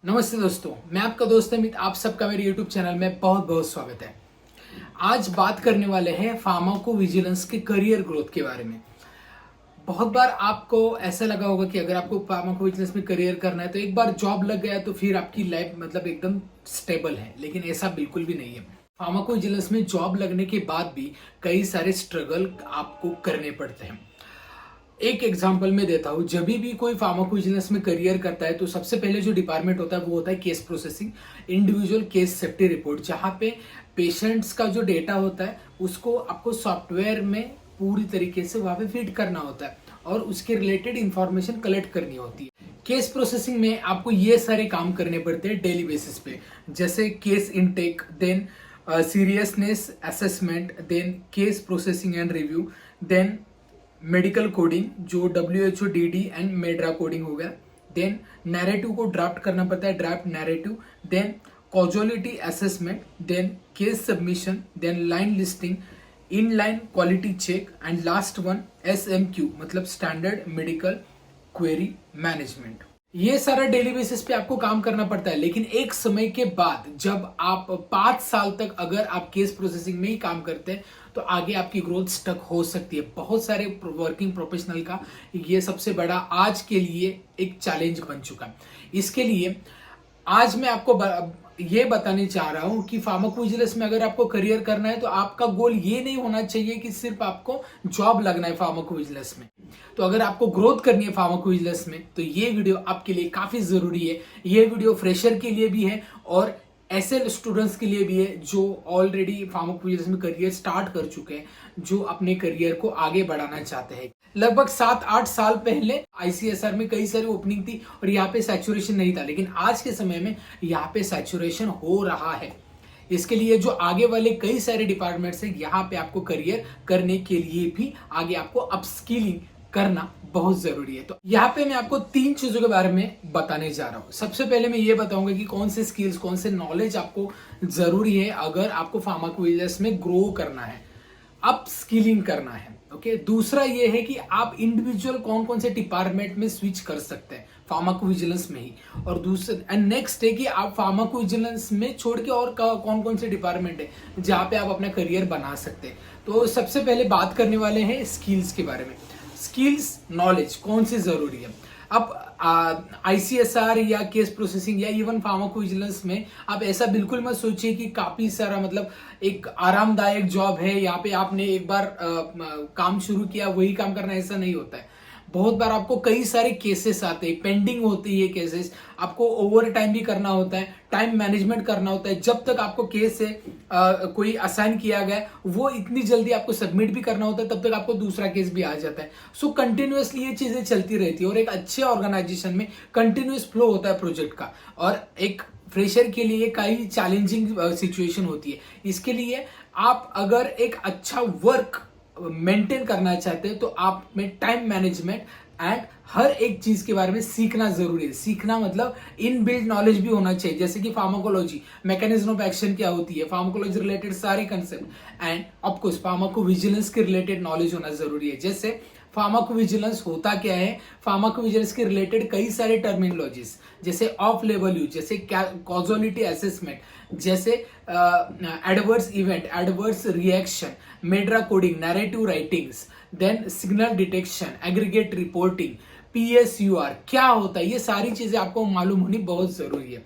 नमस्ते दोस्तों, मैं आपका दोस्त अमित। आप सबका मेरे YouTube चैनल में बहुत बहुत स्वागत है। आज बात करने वाले हैं फार्माकोविजिलेंस के करियर ग्रोथ के बारे में। बहुत बार आपको ऐसा लगा होगा कि अगर आपको फार्माकोविजिलेंस में करियर करना है तो एक बार जॉब लग गया तो फिर आपकी लाइफ मतलब एकदम स्टेबल है, लेकिन ऐसा बिल्कुल भी नहीं है। फार्माकोविजिलेंस में जॉब लगने के बाद भी कई सारे स्ट्रगल आपको करने पड़ते हैं। एक एग्जांपल मैं देता हूँ। जब भी कोई फार्माकोविजिलेंस में करियर करता है तो सबसे पहले जो डिपार्टमेंट होता है वो होता है case processing, individual case safety report, जहाँ पे पेशेंट्स का जो डेटा होता है उसको आपको सॉफ्टवेयर में पूरी तरीके से वहां पे फीड करना होता है और उसके रिलेटेड इंफॉर्मेशन कलेक्ट करनी होती है। केस प्रोसेसिंग में आपको ये सारे काम करने पड़ते हैं डेली बेसिस पे, जैसे case intake, then seriousness assessment, then case processing and review, then medical coding जो WHO DD and MedDRA coding हो गया, देन नैरेटिव को ड्राफ्ट करना पड़ता है, draft narrative, then causality assessment, then case submission, then line listing, in line quality check and last one SMQ मतलब standard medical query management. ये सारा daily basis पे आपको काम करना पड़ता है, लेकिन एक समय के बाद जब आप 5 साल तक अगर आप केस प्रोसेसिंग में ही काम करते हैं तो आगे आपकी ग्रोथ स्टक हो सकती है। बहुत सारे वर्किंग प्रोफेशनल का ये सबसे बड़ा आज के लिए एक चैलेंज बन चुका है। इसके लिए आज मैं आपको ये बताने चाह रहा हूं कि फार्माकोविजिलेंस में अगर आपको करियर करना है तो आपका गोल ये नहीं होना चाहिए कि सिर्फ आपको जॉब लगना है फार्माकोविजिलेंस में। तो अगर आपको ग्रोथ करनी है फार्माकोविजिलेंस में तो ये वीडियो आपके लिए काफी जरूरी है। ये वीडियो फ्रेशर के लिए भी है और ऐसे स्टूडेंट्स के लिए भी है जो ऑलरेडी फार्माकोविजिलेंस में करियर स्टार्ट कर चुके हैं, जो अपने करियर को आगे बढ़ाना चाहते हैं। लगभग 7-8 साल पहले ICSR में कई सारी ओपनिंग थी और यहाँ पे सैचुरेशन नहीं था, लेकिन आज के समय में यहाँ पे सैचुरेशन हो रहा है। इसके लिए जो आगे वाले कई सारे डिपार्टमेंट्स हैं, यहाँ पे आपको करियर करने के लिए भी आगे आपको अपस्किलिंग करना बहुत जरूरी है। तो यहाँ पे मैं आपको 3 चीजों के बारे में बताने जा रहा हूँ। सबसे पहले मैं ये बताऊंगा कि कौन से स्किल्स, कौन से नॉलेज आपको जरूरी है अगर आपको फार्माकोविजिलेंस में ग्रो करना है, अप स्किलिंग करना है। ओके, दूसरा ये है कि आप इंडिविजुअल कौन कौन से डिपार्टमेंट में स्विच कर सकते हैं फार्माकोविजिलेंस में ही, और दूसरा एंड नेक्स्ट है कि आप फार्माकोविजिलेंस में छोड़ के और कौन कौन से डिपार्टमेंट है जहाँ पे आप अपना करियर बना सकते हैं। तो सबसे पहले बात करने वाले हैं स्किल्स के बारे में। स्किल्स, नॉलेज कौन सी जरूरी है। अब ICSR या केस प्रोसेसिंग या इवन फार्माकोविजिलेंस में आप ऐसा बिल्कुल मत सोचिए कि काफी सारा मतलब एक आरामदायक जॉब है, यहाँ पे आपने एक बार काम शुरू किया वही काम करना, ऐसा नहीं होता है। बहुत बार आपको कई सारे केसेस आते हैं, पेंडिंग होती है केसेस, आपको ओवर टाइम भी करना होता है, टाइम मैनेजमेंट करना होता है। जब तक आपको केस से कोई असाइन किया गया वो इतनी जल्दी आपको सबमिट भी करना होता है, तब तक आपको दूसरा केस भी आ जाता है। सो कंटिन्यूअसली ये चीजें चलती रहती है और एक अच्छे ऑर्गेनाइजेशन में कंटिन्यूअस फ्लो होता है प्रोजेक्ट का, और एक फ्रेशर के लिए कई चैलेंजिंग सिचुएशन होती है। इसके लिए आप अगर एक अच्छा वर्क मेंटेन करना चाहते हैं तो आप में टाइम मैनेजमेंट एंड हर एक चीज के बारे में सीखना जरूरी है। सीखना मतलब इन बिल्ड नॉलेज भी होना चाहिए, जैसे कि फार्माकोलॉजी, मैकेनिज्म ऑफ एक्शन क्या होती है, फार्माकोलॉजी रिलेटेड सारे concept, end of course pharmacovigilance के रिलेटेड नॉलेज होना जरूरी है। जैसे फार्माकोविजिलेंस होता क्या है, फार्माकोविजिलेंस के रिलेटेड कई सारे टर्मिनोलॉजीज, जैसे ऑफ लेवल यूज, जैसे कॉजुअलिटी असेसमेंट, जैसे adverse event, adverse reaction, MedDRA coding, narrative writings, then signal detection, aggregate reporting, PSUR क्या होता है, ये सारी चीजें आपको मालूम होनी बहुत जरूरी है।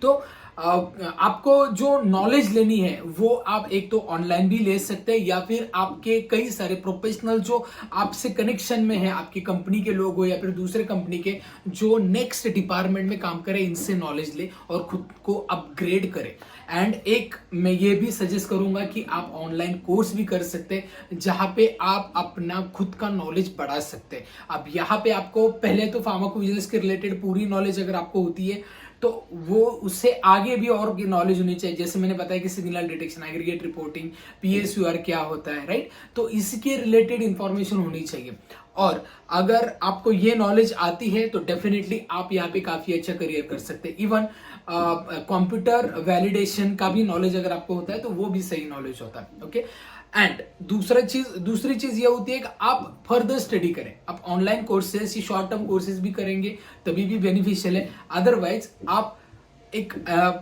तो आपको जो नॉलेज लेनी है वो आप एक तो ऑनलाइन भी ले सकते हैं, या फिर आपके कई सारे प्रोफेशनल जो आपसे कनेक्शन में है, आपकी कंपनी के लोग हो या फिर दूसरे कंपनी के जो नेक्स्ट डिपार्टमेंट में काम करें, इनसे नॉलेज ले और खुद को अपग्रेड करें। एंड एक मैं ये भी सजेस्ट करूंगा कि आप ऑनलाइन कोर्स भी कर सकते हैं जहां पे आप अपना खुद का नॉलेज बढ़ा सकते हैं। अब यहाँ पे आपको पहले तो फार्माकोविजिलेंस के रिलेटेड पूरी नॉलेज अगर आपको होती है तो वो उससे आगे भी और नॉलेज होनी चाहिए। जैसे मैंने बताया कि signal detection, aggregate reporting, PSUR क्या होता है, राइट। तो इसके रिलेटेड इंफॉर्मेशन होनी चाहिए, और अगर आपको ये नॉलेज आती है तो डेफिनेटली आप यहाँ पे काफी अच्छा करियर कर सकते हैं। इवन कंप्यूटर वैलिडेशन का भी नॉलेज अगर आपको होता है तो वो भी सही नॉलेज होता है। ओके, एंड दूसरी चीज ये होती है कि आप फर्दर स्टडी करें। आप ऑनलाइन कोर्सेज या शॉर्ट टर्म कोर्सेज भी करेंगे तभी भी बेनिफिशियल है। अदरवाइज आप एक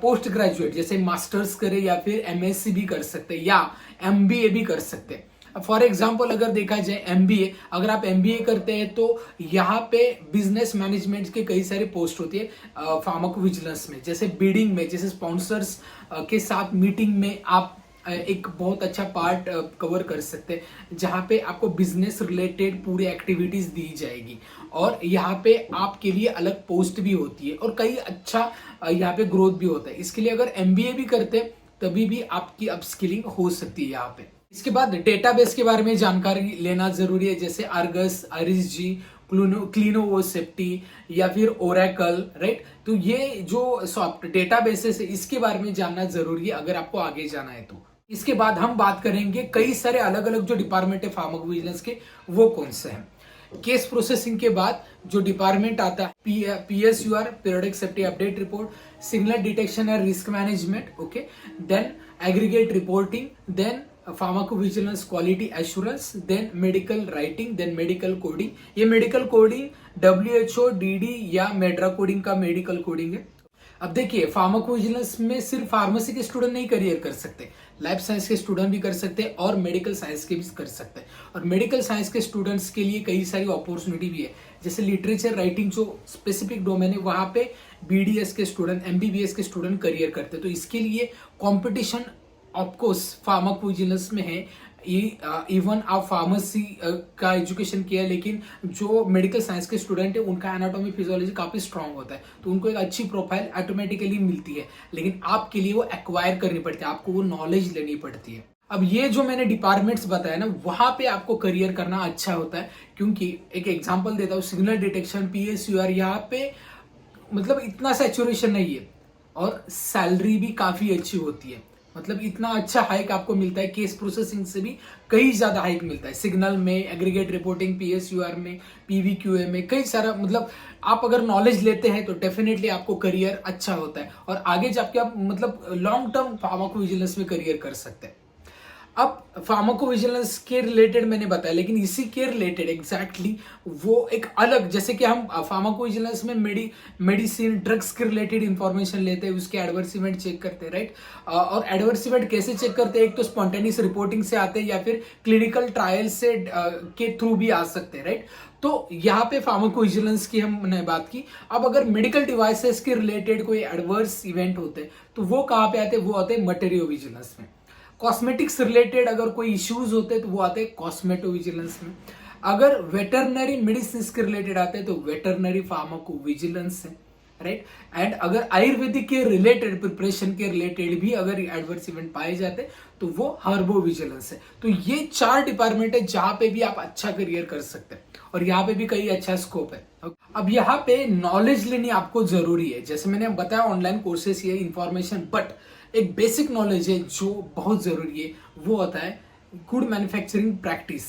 पोस्ट ग्रेजुएट जैसे मास्टर्स करें या फिर एमएससी भी कर सकते हैं या एमबीए भी कर सकते हैं। फॉर एग्जाम्पल अगर देखा जाए एमबीए, अगर आप एमबीए करते हैं तो यहाँ पे बिजनेस मैनेजमेंट के कई सारे पोस्ट होती है फार्माकोविजिलेंस में, जैसे बिडिंग में, जैसे स्पॉन्सर्स के साथ मीटिंग में आप एक बहुत अच्छा पार्ट कवर कर सकते हैं जहाँ पे आपको बिजनेस रिलेटेड पूरी एक्टिविटीज दी जाएगी और यहाँ पे आपके लिए अलग पोस्ट भी होती है और कई अच्छा यहाँ पे ग्रोथ भी होता है। इसके लिए अगर एमबीए भी करते हैं तभी भी आपकी अपस्किलिंग हो सकती है यहाँ पे। इसके बाद डेटाबेस के बारे में जानकारी लेना जरूरी है, जैसे आर्गस, आरएसजी, क्लिनो सेफ्टी या फिर ओरेकल, राइट। तो ये जो सॉफ्ट डेटाबेसेस है इसके बारे में जानना जरूरी है अगर आपको आगे जाना है तो। इसके बाद हम बात करेंगे कई सारे अलग अलग जो डिपार्टमेंट है फार्माकोविजिलेंस के वो कौन से हैं। केस प्रोसेसिंग के बाद जो डिपार्टमेंट आता है PSUR, periodic safety update report, signal detection and risk management, okay, then aggregate reporting, then pharmacovigilance quality assurance, then medical writing, then medical coding. ये मेडिकल कोडिंग WHO, DD या MedDRA coding का medical coding है। अब देखिए pharmacovigilance में सिर्फ pharmacy के student नहीं करियर कर सकते, लाइफ साइंस के स्टूडेंट भी कर सकते हैं और मेडिकल साइंस के भी कर सकते हैं। और मेडिकल साइंस के स्टूडेंट्स के लिए कई सारी अपॉर्चुनिटी भी है, जैसे लिटरेचर राइटिंग जो स्पेसिफिक डोमेन है वहां पे BDS के स्टूडेंट, MBBS के स्टूडेंट करियर करते हैं। तो इसके लिए कॉम्पिटिशन ऑफकोर्स फार्माकोविजिलेंस में है। इवन आप फार्मेसी का एजुकेशन किया है लेकिन जो मेडिकल साइंस के स्टूडेंट है उनका एनाटॉमी फिजियोलॉजी काफी स्ट्रांग होता है तो उनको एक अच्छी प्रोफाइल ऑटोमेटिकली मिलती है, लेकिन आपके लिए वो एक्वायर करनी पड़ती है, आपको वो नॉलेज लेनी पड़ती है। अब ये जो मैंने डिपार्टमेंट्स बताया ना वहां पे आपको करियर करना अच्छा होता है, क्योंकि एक एग्जांपल देता हूँ, सिग्नल डिटेक्शन, PSUR, यहाँ पे मतलब इतना सैचुरेशन नहीं है और सैलरी भी काफी अच्छी होती है। मतलब इतना अच्छा हाइक आपको मिलता है, केस प्रोसेसिंग से भी कई ज्यादा हाइक मिलता है। सिग्नल में, एग्रीगेट रिपोर्टिंग, PSUR में, PVQA में कई सारा, मतलब आप अगर नॉलेज लेते हैं तो डेफिनेटली आपको करियर अच्छा होता है और आगे जाके आप मतलब लॉन्ग टर्म फार्माकोविजिलेंस में करियर कर सकते हैं। अब फार्माकोविजिलेंस के रिलेटेड मैंने बताया, लेकिन इसी के रिलेटेड एग्जैक्टली वो एक अलग, जैसे कि हम फार्माकोविजिलेंस में मेडिसिन, ड्रग्स के रिलेटेड इंफॉर्मेशन लेते हैं, उसके एडवर्स इवेंट चेक करते हैं, राइट। और एडवर्स इवेंट कैसे चेक करते हैं, एक तो स्पॉन्टेनियस रिपोर्टिंग से आते हैं या फिर क्लिनिकल ट्रायल से के थ्रू भी आ सकते हैं, राइट। तो यहाँ पे फार्माकोविजिलेंस की हमने बात की। अब अगर मेडिकल डिवाइसेस के रिलेटेड कोई एडवर्स इवेंट होते हैं तो वो कहाँ पे आते हैं, वो आते हैं मटेरियोविजिलेंस में। कॉस्मेटिक्स रिलेटेड अगर कोई इश्यूज होते हैं तो वो आते हैं कॉस्मेटोविजिलेंस में। अगर वेटरनरी मेडिसिन के रिलेटेड आते हैं तो वेटरनरी फार्माकोविजिलेंस है, राइट। एंड अगर आयुर्वेदिक के रिलेटेड, प्रिपरेशन के रिलेटेड भी अगर एडवर्स इवेंट पाए जाते हैं तो वो हर्बोविजिलेंस है। तो ये 4 डिपार्टमेंट है जहां पे भी आप अच्छा करियर कर सकते हैं और यहाँ पे भी कई अच्छा स्कोप है। अब यहाँ पे नॉलेज लेनी आपको जरूरी है, जैसे मैंने बताया ऑनलाइन कोर्सेस ये इंफॉर्मेशन, बट एक बेसिक नॉलेज है जो बहुत जरूरी है, वो होता है गुड मैन्युफैक्चरिंग प्रैक्टिस,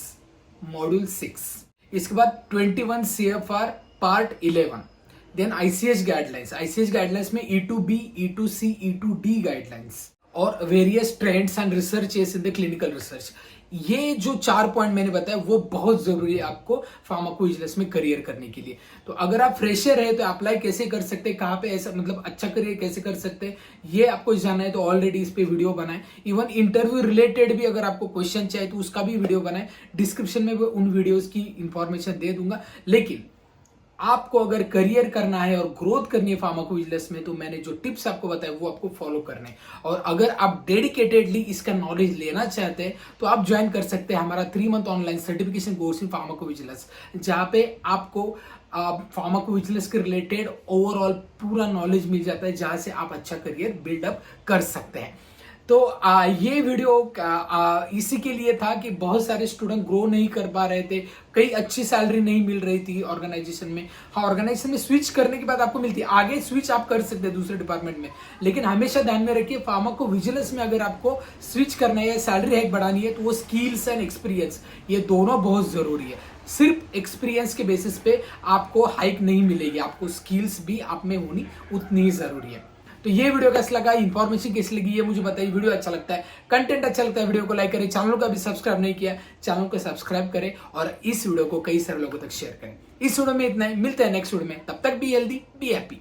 मॉड्यूल 6। इसके बाद 21 CFR part 11, then ICH guidelines में E2B, E2C, E2D गाइडलाइंस और various trends and researches in the clinical research. ये जो 4 पॉइंट मैंने बताया वो बहुत जरूरी है आपको फार्माकोविजिलेंस में करियर करने के लिए। तो अगर आप फ्रेशर है तो अप्लाई कैसे कर सकते हैं, कहाँ पे ऐसा मतलब अच्छा करियर कैसे कर सकते हैं, ये आपको जानना है तो ऑलरेडी इस पे वीडियो बनाए। इवन इंटरव्यू रिलेटेड भी अगर आपको क्वेश्चन चाहिए तो उसका भी वीडियो बनाए, डिस्क्रिप्शन में वो उन वीडियोज की इंफॉर्मेशन दे दूंगा। लेकिन आपको अगर करियर करना है और ग्रोथ करनी है फार्माकोविजिलेंस में तो मैंने जो टिप्स आपको बताया वो आपको फॉलो करने हैं। और अगर आप डेडिकेटेडली इसका नॉलेज लेना चाहते हैं तो आप ज्वाइन कर सकते हैं हमारा 3 month online certification course in pharmacovigilance, जहाँ पे आपको फार्माकोविजिलेंस के रिलेटेड ओवरऑल पूरा नॉलेज मिल जाता है, जहाँ से आप अच्छा करियर बिल्डअप कर सकते हैं। तो ये वीडियो इसी के लिए था कि बहुत सारे स्टूडेंट ग्रो नहीं कर पा रहे थे, कई अच्छी सैलरी नहीं मिल रही थी ऑर्गेनाइजेशन में। हाँ, ऑर्गेनाइजेशन में स्विच करने के बाद आपको मिलती है, आगे स्विच आप कर सकते हैं दूसरे डिपार्टमेंट में, लेकिन हमेशा ध्यान में रखिए फार्माकोविजिलेंस में अगर आपको स्विच करना है या सैलरी हाइक बढ़ानी है तो वो स्किल्स एंड एक्सपीरियंस ये दोनों बहुत जरूरी है। सिर्फ एक्सपीरियंस के बेसिस पे आपको हाइक नहीं मिलेगी, आपको स्किल्स भी आप में होनी उतनी ही जरूरी है। तो ये वीडियो कैसा लगा, इन्फॉर्मेशन कैसी लगी, ये मुझे बताइए। वीडियो अच्छा लगता है, कंटेंट अच्छा लगता है, वीडियो को लाइक करें। चैनल को अभी सब्सक्राइब नहीं किया, चैनल को सब्सक्राइब करें और इस वीडियो को कई सारे लोगों तक शेयर करें। इस वीडियो में इतना ही, मिलते हैं नेक्स्ट वीडियो में। तब तक बी हेल्दी, बी हैप्पी।